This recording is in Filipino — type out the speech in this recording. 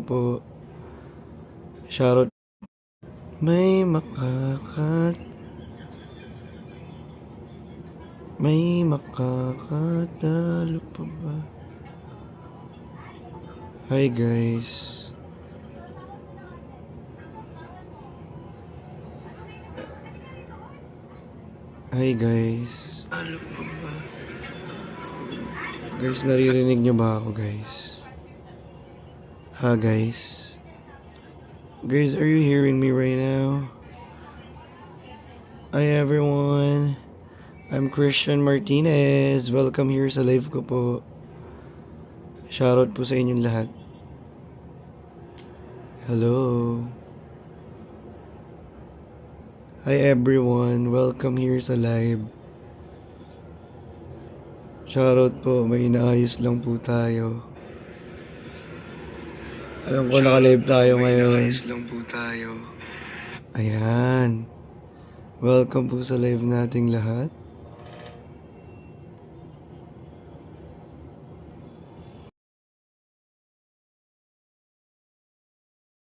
po. Shoutout. May makakatalo pa ba? Hi guys. Hi guys. Guys, naririnig niyo ba ako guys? Ha guys? Guys, are you hearing me right now? Hi everyone. I'm Christian Martinez. Welcome here sa live ko po. Shoutout po sa inyong lahat. Hello. Hi everyone. Welcome here sa live. Shoutout po. May inaayos lang po tayo. Alam ko naka-live tayo ngayon. Inaayos lang po tayo. Ayan. Welcome po sa live nating lahat.